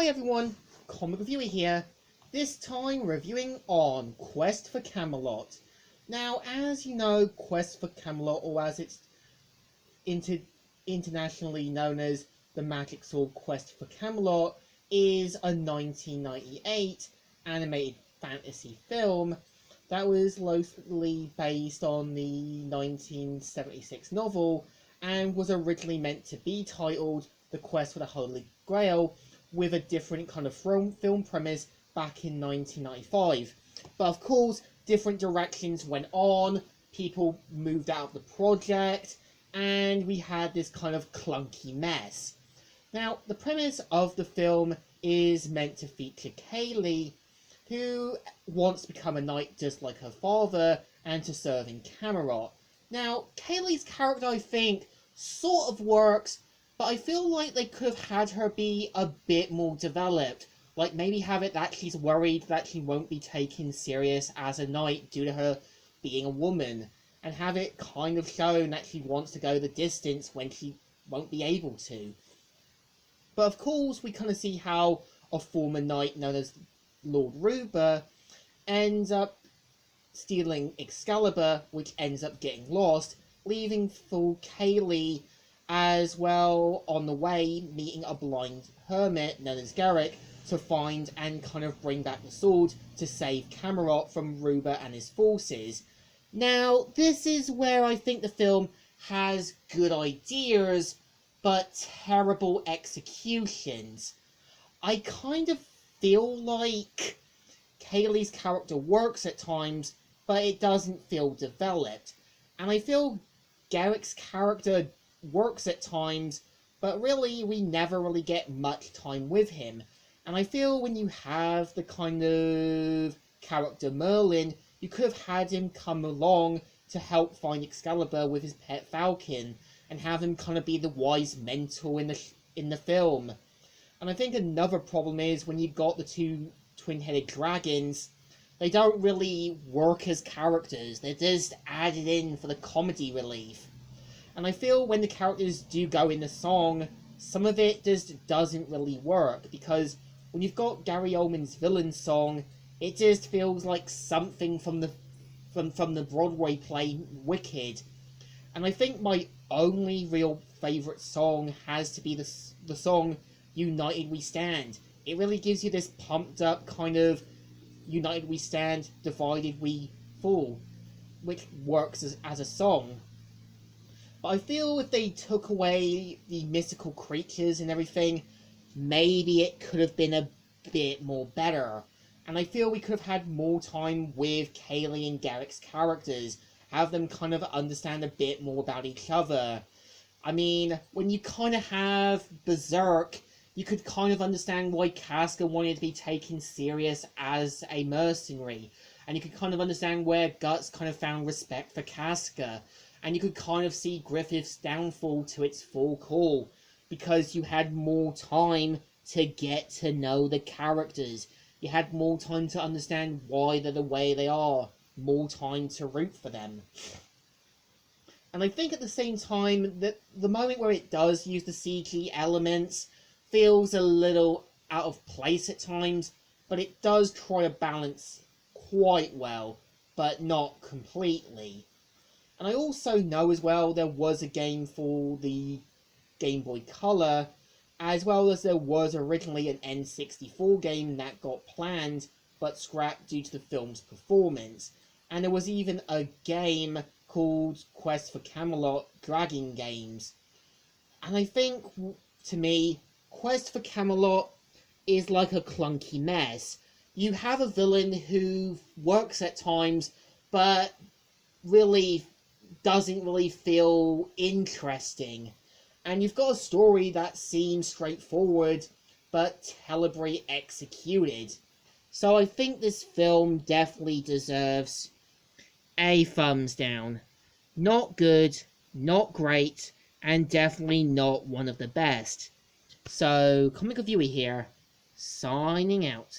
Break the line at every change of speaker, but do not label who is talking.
Hi everyone, Comic Reviewer here, this time reviewing on Quest for Camelot. Now, as you know, Quest for Camelot, or as it's internationally known as The Magic Sword Quest for Camelot, is a 1998 animated fantasy film that was loosely based on the 1976 novel and was originally meant to be titled The Quest for the Holy Grail, with a different kind of film premise back in 1995. But of course, different directions went on, people moved out of the project, and we had this kind of clunky mess. Now, the premise of the film is meant to feature Kaylee, who wants to become a knight just like her father and to serve in Camelot. Now, Kaylee's character, I think, sort of works, but I feel like they could have had her be a bit more developed. Like, maybe have it that she's worried that she won't be taken serious as a knight due to her being a woman, and have it kind of shown that she wants to go the distance when she won't be able to. But of course, we kind of see how a former knight known as Lord Ruber ends up stealing Excalibur, which ends up getting lost, leaving for Kaylee as well on the way, meeting a blind hermit known as Garrick to find and kind of bring back the sword to save Camelot from Ruber and his forces. Now, this is where I think the film has good ideas, but terrible executions. I kind of feel like Kaylee's character works at times, but it doesn't feel developed. And I feel Garrick's character works at times, but really we never really get much time with him. And I feel when you have the kind of character Merlin, you could have had him come along to help find Excalibur with his pet falcon, and have him kind of be the wise mentor in the film. And I think another problem is when you got the two twin-headed dragons, they don't really work as characters, they're just added in for the comedy relief. And I feel when the characters do go in the song, some of it just doesn't really work, because when you've got Gary Oldman's villain song, it just feels like something from the Broadway play Wicked. And I think my only real favourite song has to be the song United We Stand. It really gives you this pumped up kind of United We Stand, Divided We Fall, which works as a song. But I feel if they took away the mystical creatures and everything, maybe it could have been a bit more better. And I feel we could have had more time with Kaylee and Garrick's characters, have them kind of understand a bit more about each other. I mean, when you kind of have Berserk, you could kind of understand why Casca wanted to be taken serious as a mercenary. And you could kind of understand where Guts kind of found respect for Casca. And you could kind of see Griffith's downfall to its full call, because you had more time to get to know the characters. You had more time to understand why they're the way they are. More time to root for them. And I think at the same time that the moment where it does use the CG elements feels a little out of place at times, but it does try to balance quite well, but not completely. And I also know as well there was a game for the Game Boy Color, as well as there was originally an N64 game that got planned but scrapped due to the film's performance. And there was even a game called Quest for Camelot Dragon Games. And I think, to me, Quest for Camelot is like a clunky mess. You have a villain who works at times, but really doesn't really feel interesting. And you've got a story that seems straightforward, but terribly executed. So I think this film definitely deserves a thumbs down. Not good, not great, and definitely not one of the best. So, Comic Reviewer here, signing out.